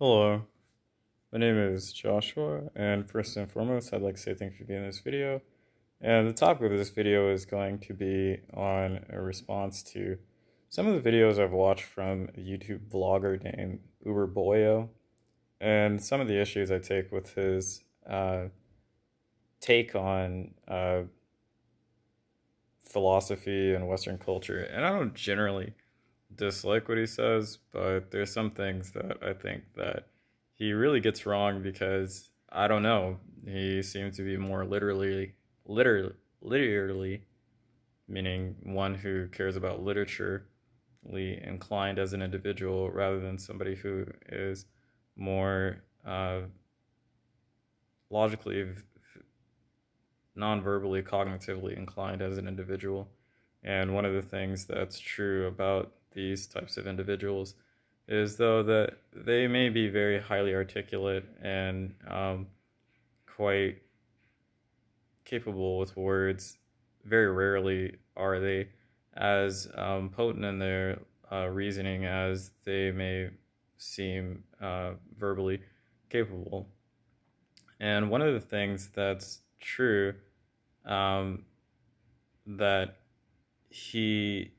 Hello, my name is Joshua, and first and foremost, I'd like to say thank you for being in this video. And the topic of this video is going to be on a response to some of the videos I've watched from a YouTube vlogger named Uberboyo, and some of the issues I take with his take on philosophy and Western culture. And I don't generally dislike what he says, but there's some things that I think that he really gets wrong because, I don't know, he seems to be more literally, meaning one who cares about literaturely inclined as an individual rather than somebody who is more logically, non-verbally, cognitively inclined as an individual. And one of the things that's true about these types of individuals is, though, that they may be very highly articulate and quite capable with words, very rarely are they as potent in their reasoning as they may seem verbally capable. And one of the things that's true that he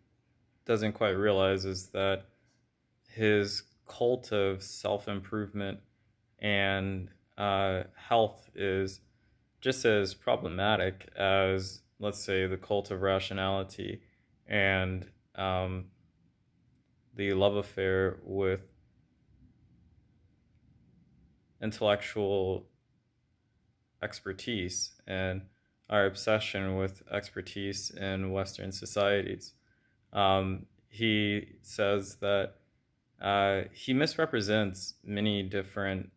doesn't quite realize is that his cult of self-improvement and health is just as problematic as, let's say, the cult of rationality and the love affair with intellectual expertise and our obsession with expertise in Western societies. He says that he misrepresents many different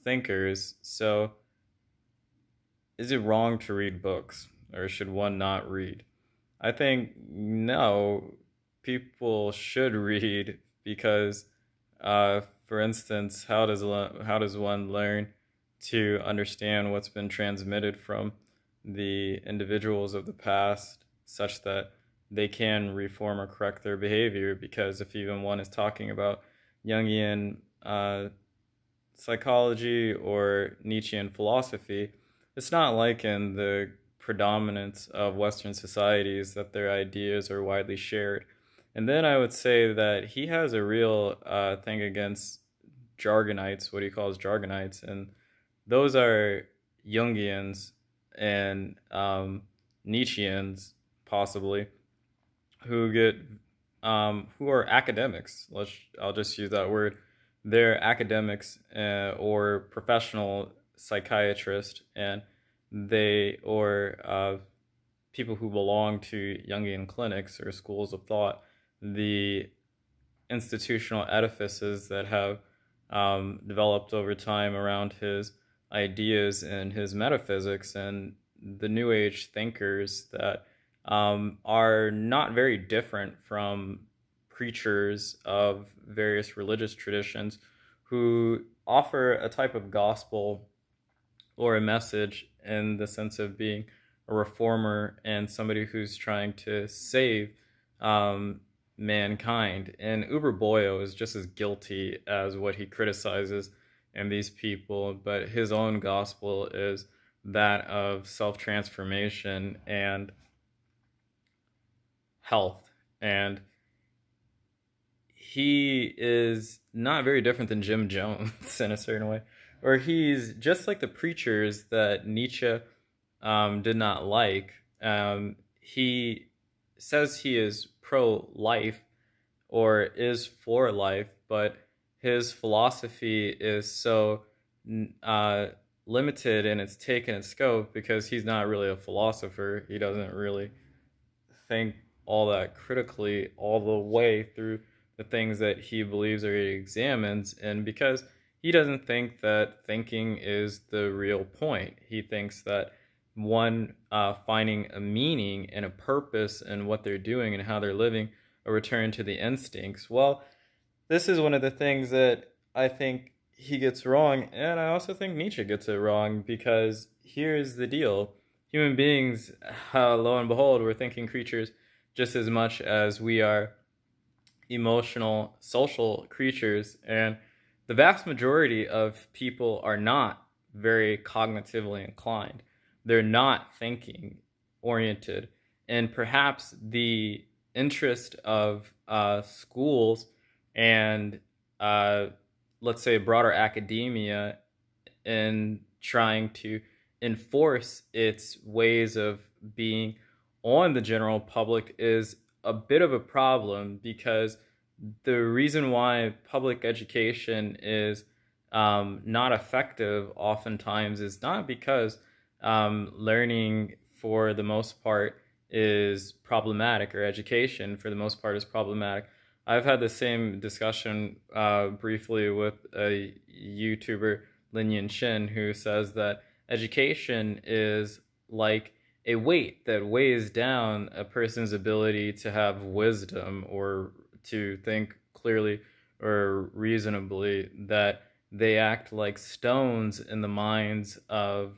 thinkers. So is it wrong to read books, or should one not read? I think no, people should read because, for instance, how does one learn to understand what's been transmitted from the individuals of the past, such that they can reform or correct their behavior? Because if even one is talking about Jungian psychology or Nietzschean philosophy, it's not like in the predominance of Western societies that their ideas are widely shared. And then I would say that he has a real thing against jargonites, what he calls jargonites, and those are Jungians and Nietzscheans, possibly, who are academics. I'll just use that word. They're academics or professional psychiatrists, and people who belong to Jungian clinics or schools of thought, the institutional edifices that have developed over time around his ideas and his metaphysics, and the New Age thinkers that are not very different from preachers of various religious traditions who offer a type of gospel or a message in the sense of being a reformer and somebody who's trying to save mankind. And Uberboyo is just as guilty as what he criticizes in these people, but his own gospel is that of self-transformation and health. And he is not very different than Jim Jones in a certain way, or he's just like the preachers that Nietzsche did not like. He says he is pro-life or is for life, but his philosophy is so limited in its take and its scope because he's not really a philosopher. He doesn't really think all that critically all the way through the things that he believes or he examines, and because he doesn't think that thinking is the real point. He thinks that one finding a meaning and a purpose in what they're doing and how they're living, a return to the instincts. Well, this is one of the things that I think he gets wrong, and I also think Nietzsche gets it wrong, because here's the deal. Human beings, lo and behold, we're thinking creatures just as much as we are emotional, social creatures, and the vast majority of people are not very cognitively inclined. They're not thinking oriented, and perhaps the interest of schools and let's say broader academia in trying to enforce its ways of being on the general public is a bit of a problem, because the reason why public education is not effective oftentimes is not because learning for the most part is problematic, or education for the most part is problematic. I've had the same discussion briefly with a YouTuber, Lin Shin, who says that education is like a weight that weighs down a person's ability to have wisdom or to think clearly or reasonably, that they act like stones in the minds of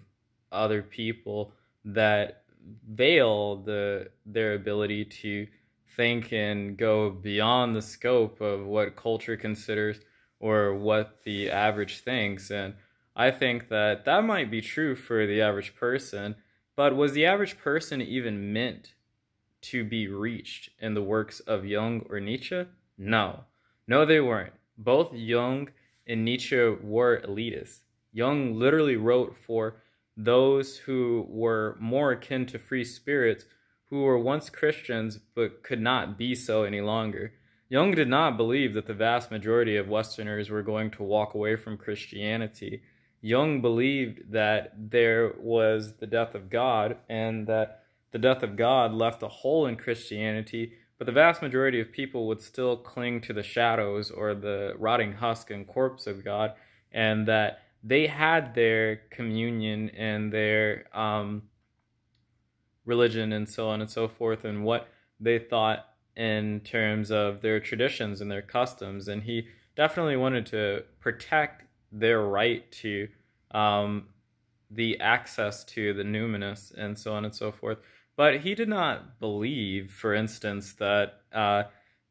other people that veil their ability to think and go beyond the scope of what culture considers or what the average thinks. And I think that that might be true for the average person, but was the average person even meant to be reached in the works of Jung or Nietzsche? No. No, they weren't. Both Jung and Nietzsche were elitists. Jung literally wrote for those who were more akin to free spirits, who were once Christians but could not be so any longer. Jung did not believe that the vast majority of Westerners were going to walk away from Christianity. Jung believed that there was the death of God, and that the death of God left a hole in Christianity, but the vast majority of people would still cling to the shadows or the rotting husk and corpse of God, and that they had their communion and their religion and so on and so forth, and what they thought in terms of their traditions and their customs. And he definitely wanted to protect their right to the access to the numinous and so on and so forth. But he did not believe, for instance, that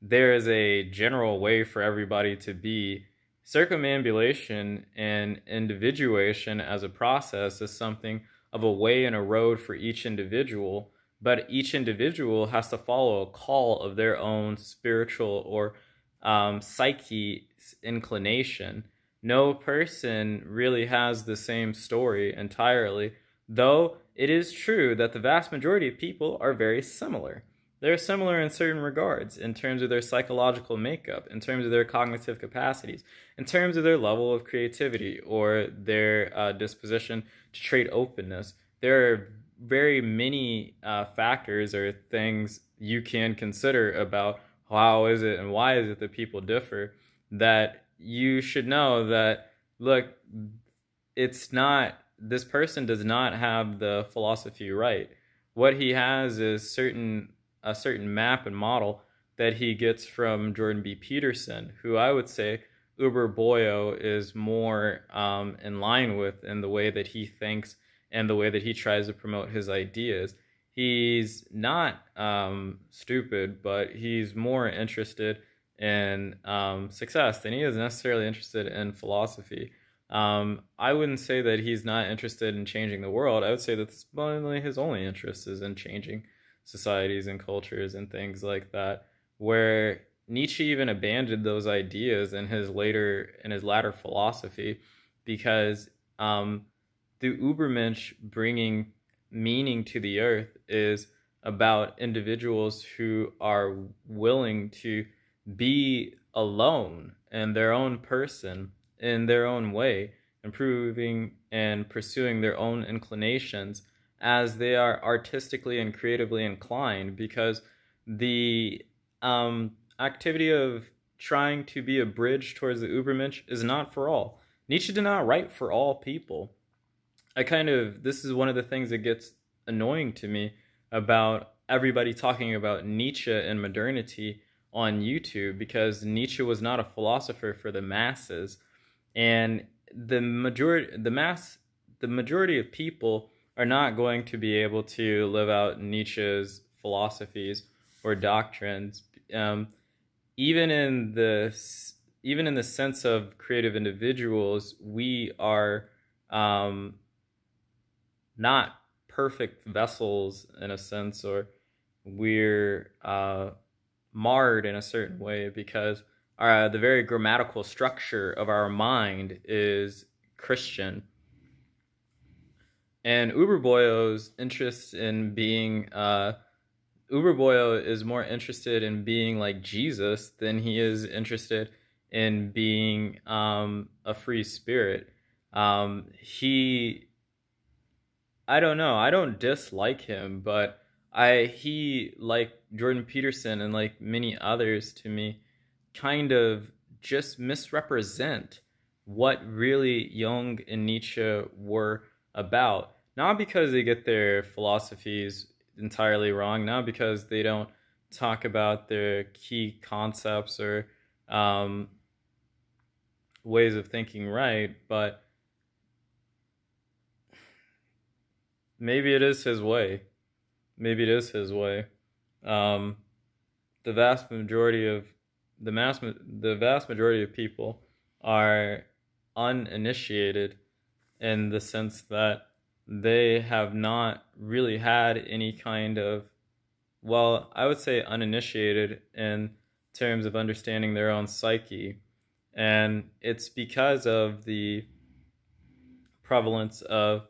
there is a general way for everybody to be. Circumambulation and individuation as a process is something of a way and a road for each individual, but each individual has to follow a call of their own spiritual or psyche's inclination. No person really has the same story entirely, though it is true that the vast majority of people are very similar. They're similar in certain regards, in terms of their psychological makeup, in terms of their cognitive capacities, in terms of their level of creativity, or their disposition to trait openness. There are very many factors or things you can consider about how is it and why is it that people differ, that you should know that, look, it's not, this person does not have the philosophy right. What he has is a certain map and model that he gets from Jordan B. Peterson, who I would say Uberboyo is more in line with in the way that he thinks and the way that he tries to promote his ideas. He's not stupid, but he's more interested in success than he is necessarily interested in philosophy. I wouldn't say that he's not interested in changing the world. I would say that his only interest is in changing societies and cultures and things like that, where Nietzsche even abandoned those ideas in his latter philosophy, because the Ubermensch bringing meaning to the earth is about individuals who are willing to be alone in their own person, in their own way, improving and pursuing their own inclinations as they are artistically and creatively inclined, because the activity of trying to be a bridge towards the Ubermensch is not for all. Nietzsche did not write for all people. This is one of the things that gets annoying to me about everybody talking about Nietzsche and modernity on YouTube, because Nietzsche was not a philosopher for the masses, and the majority of people are not going to be able to live out Nietzsche's philosophies or doctrines. even in the even in the sense of creative individuals, we are not perfect vessels in a sense, or we're marred in a certain way because the very grammatical structure of our mind is Christian. And Uberboyo's interest in being Uberboyo is more interested in being like Jesus than he is interested in being a free spirit. I don't know. I don't dislike him, but he, like Jordan Peterson and like many others to me, kind of just misrepresent what really Jung and Nietzsche were about. Not because they get their philosophies entirely wrong, not because they don't talk about their key concepts or ways of thinking right, but maybe it is his way. Maybe it is his way. The vast majority of the vast majority of people are uninitiated in the sense that they have not really had any kind of, well, I would say uninitiated in terms of understanding their own psyche. And it's because of the prevalence of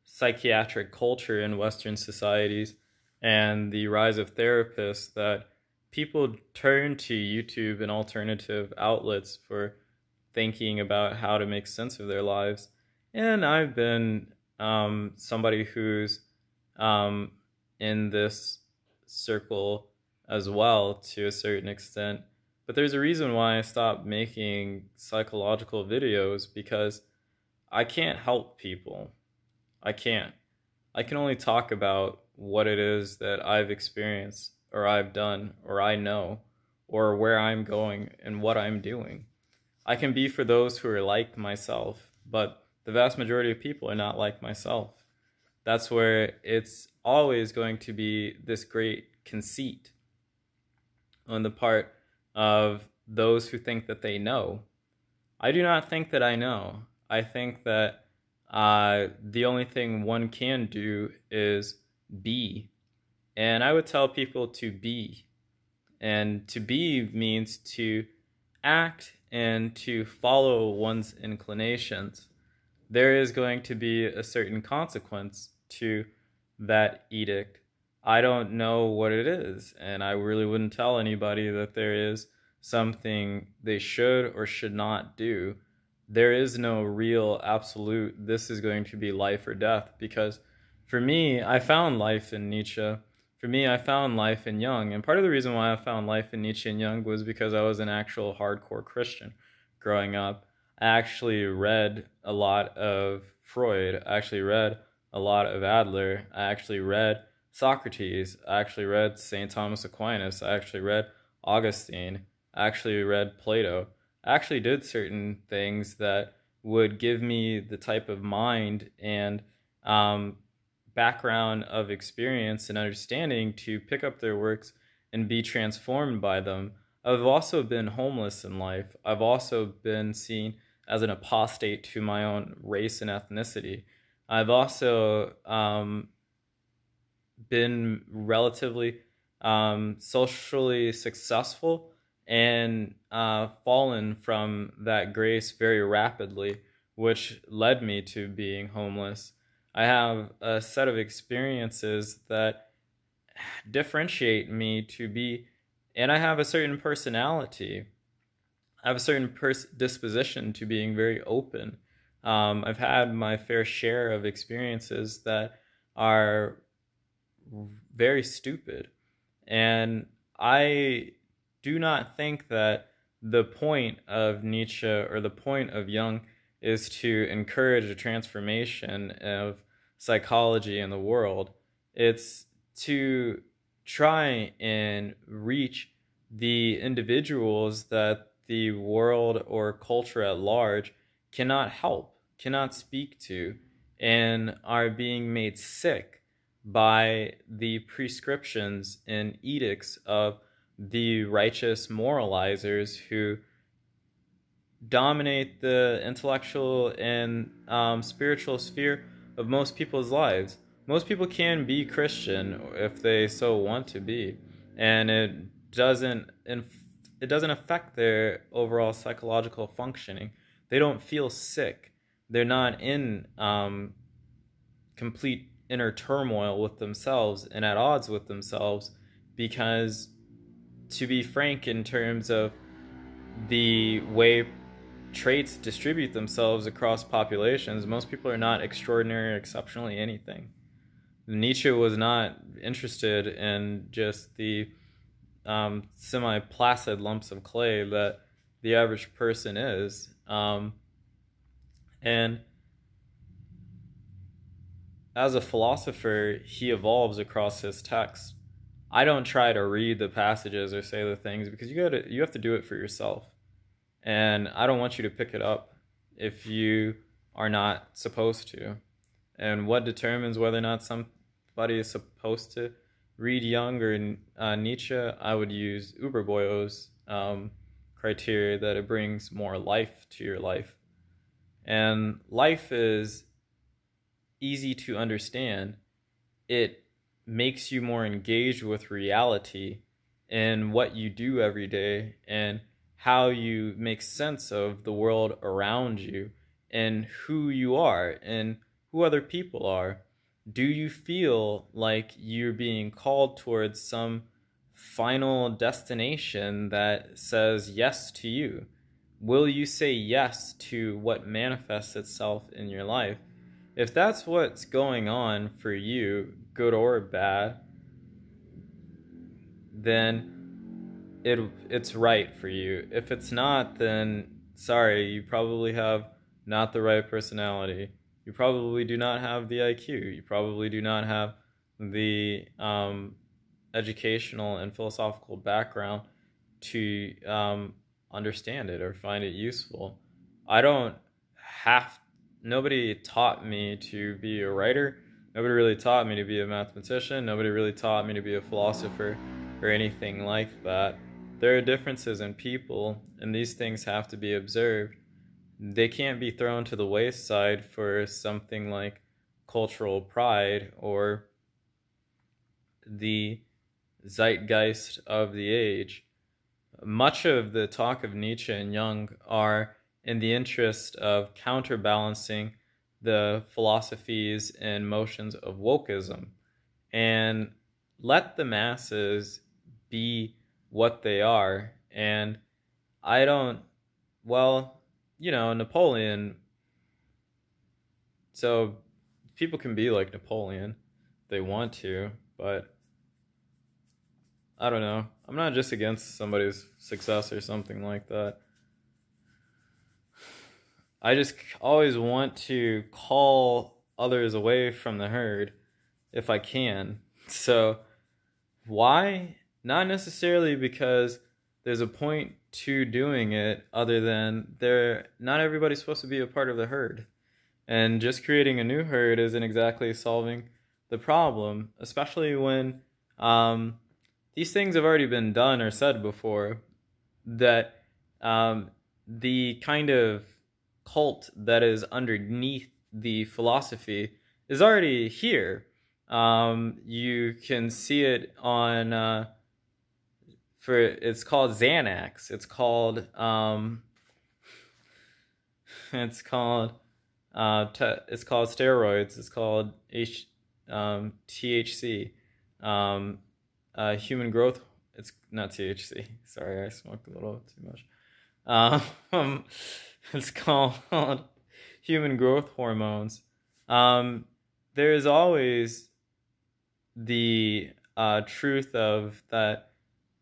psychiatric culture in Western societies and the rise of therapists that people turn to YouTube and alternative outlets for thinking about how to make sense of their lives. And I've been somebody who's in this circle as well to a certain extent. But there's a reason why I stopped making psychological videos, because I can't help people. I can't. I can only talk about what it is that I've experienced or I've done or I know or where I'm going and what I'm doing. I can be for those who are like myself, but the vast majority of people are not like myself. That's where it's always going to be this great conceit on the part of those who think that they know. I do not think that I know. I think that the only thing one can do is be. And I would tell people to be. And to be means to act and to follow one's inclinations. There is going to be a certain consequence to that edict. I don't know what it is, and I really wouldn't tell anybody that there is something they should or should not do. There is no real absolute, this is going to be life or death, because for me, I found life in Nietzsche. For me, I found life in Jung, and part of the reason why I found life in Nietzsche and Jung was because I was an actual hardcore Christian growing up. I actually read a lot of Freud. I actually read a lot of Adler. I actually read Socrates. I actually read St. Thomas Aquinas. I actually read Augustine. I actually read Plato. I actually did certain things that would give me the type of mind and background of experience and understanding to pick up their works and be transformed by them. I've also been homeless in life. I've also been seen as an apostate to my own race and ethnicity. I've also been relatively socially successful and fallen from that grace very rapidly, which led me to being homeless. I have a set of experiences that differentiate me to be, and I have a certain personality. I have a certain disposition to being very open. I've had my fair share of experiences that are very stupid. And I do not think that the point of Nietzsche or the point of Jung is to encourage a transformation of psychology in the world. It's to try and reach the individuals that the world or culture at large cannot help, cannot speak to, and are being made sick by the prescriptions and edicts of the righteous moralizers who dominate the intellectual and spiritual sphere of most people's lives. Most people can be Christian if they so want to be, and it doesn't affect their overall psychological functioning. They don't feel sick. They're not in complete inner turmoil with themselves and at odds with themselves, because, to be frank, in terms of the way traits distribute themselves across populations, most people are not extraordinary or exceptionally anything. Nietzsche was not interested in just the semi-placid lumps of clay that the average person is. And as a philosopher, he evolves across his text. I don't try to read the passages or say the things, because you have to do it for yourself. And I don't want you to pick it up if you are not supposed to. And what determines whether or not somebody is supposed to read Jung or Nietzsche? I would use Uberboyo's criteria, that it brings more life to your life. And life is easy to understand. It makes you more engaged with reality in what you do every day and how you make sense of the world around you and who you are and who other people are. Do you feel like you're being called towards some final destination that says yes to you? Will you say yes to what manifests itself in your life? If that's what's going on for you, good or bad, then it's right for you. If it's not, then sorry, you probably have not the right personality. You probably do not have the IQ. You probably do not have the educational and philosophical background to understand it or find it useful. Nobody taught me to be a writer. Nobody really taught me to be a mathematician. Nobody really taught me to be a philosopher or anything like that. There are differences in people, and these things have to be observed. They can't be thrown to the wayside for something like cultural pride or the zeitgeist of the age. Much of the talk of Nietzsche and Jung are in the interest of counterbalancing the philosophies and motions of wokeism, and let the masses be what they are. And Napoleon, so people can be like Napoleon if they want to, but I don't know. I'm not just against somebody's success or something like that. I just always want to call others away from the herd if I can. So why? Not necessarily because there's a point to doing it, other than not everybody's supposed to be a part of the herd. And just creating a new herd isn't exactly solving the problem, especially when these things have already been done or said before, that the kind of cult that is underneath the philosophy is already here. You can see it on it's called Xanax. It's called steroids. It's called THC. Human growth. It's not THC. Sorry, I smoked a little too much. It's called human growth hormones. There is always the truth of that.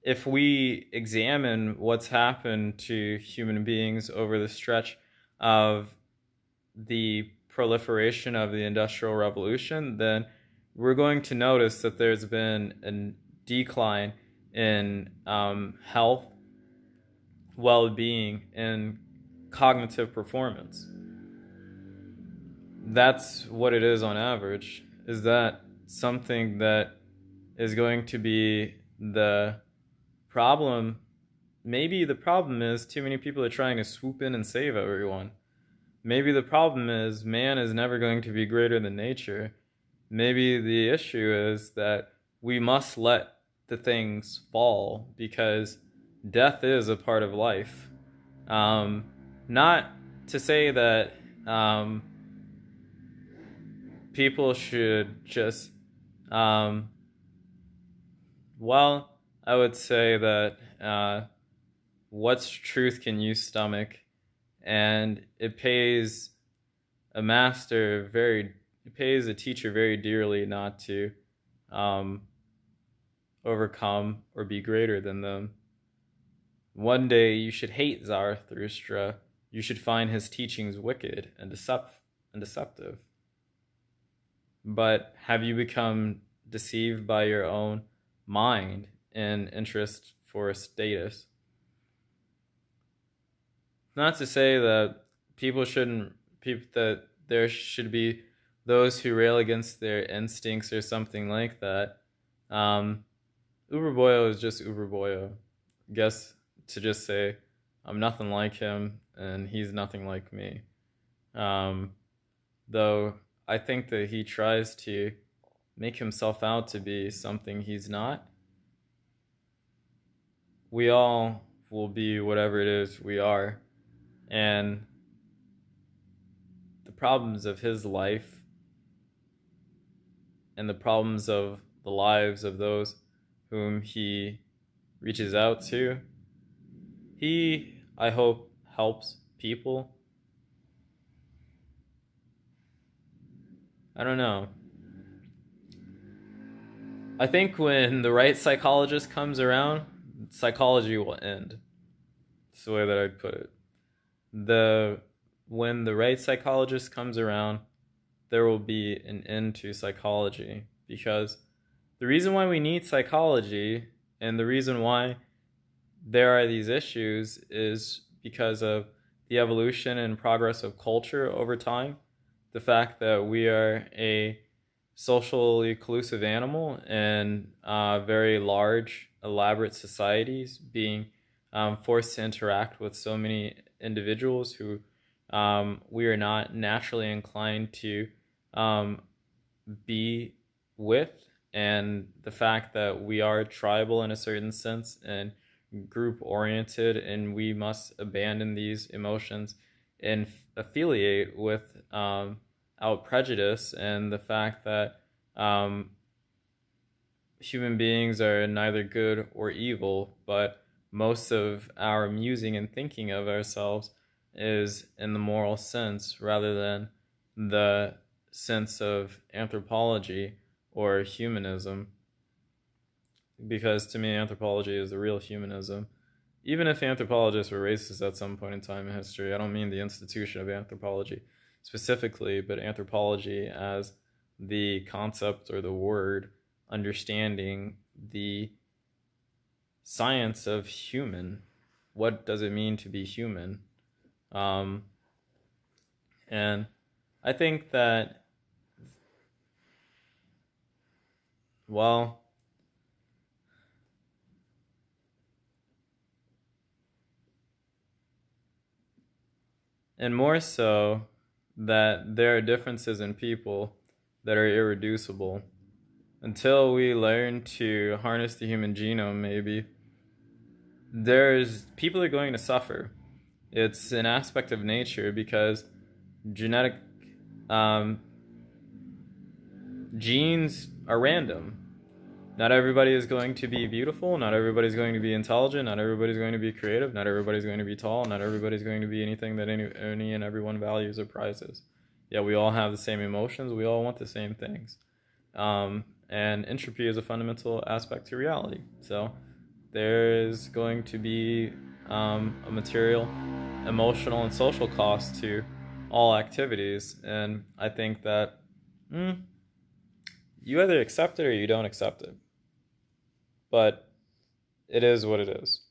If we examine what's happened to human beings over the stretch of the proliferation of the Industrial Revolution, then we're going to notice that there's been a decline in health, well-being, and cognitive performance. That's what it is on average. Is that something that is going to be the problem, maybe the problem is too many people are trying to swoop in and save everyone. Maybe the problem is man is never going to be greater than nature. Maybe the issue is that we must let the things fall because death is a part of life. Not to say that people should just, well, I would say that what's truth can you stomach, and it pays a teacher very dearly not to overcome or be greater than them. One day you should hate Zarathustra. You should find his teachings wicked and deceptive. But have you become deceived by your own mind and interest for status? Not to say that that there should be those who rail against their instincts or something like that. Uberboyo is just Uberboyo. Guess to just say, I'm nothing like him and he's nothing like me. Though I think that he tries to make himself out to be something he's not. We all will be whatever it is we are. And the problems of his life and the problems of the lives of those whom he reaches out to, he, I hope, helps people. I don't know. I think when the right psychologist comes around, psychology will end. That's the way that I'd put it. When the right psychologist comes around, there will be an end to psychology. Because the reason why we need psychology and the reason why there are these issues is because of the evolution and progress of culture over time. The fact that we are a socially inclusive animal in very large, elaborate societies, being forced to interact with so many individuals who we are not naturally inclined to be with, and the fact that we are tribal in a certain sense and group oriented, and we must abandon these emotions and affiliate without prejudice, and the fact that human beings are neither good or evil, but most of our musing and thinking of ourselves is in the moral sense rather than the sense of anthropology or humanism. Because to me, anthropology is the real humanism. Even if anthropologists were racist at some point in time in history, I don't mean the institution of anthropology specifically, but anthropology as the concept or the word understanding the science of human. What does it mean to be human? And I think that, well, and more so that there are differences in people that are irreducible. Until we learn to harness the human genome, maybe, people are going to suffer. It's an aspect of nature because genetic genes are random. Not everybody is going to be beautiful, not everybody's going to be intelligent, not everybody's going to be creative, not everybody's going to be tall, not everybody's going to be anything that any and everyone values or prizes. Yeah, we all have the same emotions, we all want the same things. And entropy is a fundamental aspect to reality. So there is going to be a material, emotional, and social cost to all activities. And I think that you either accept it or you don't accept it. But it is what it is.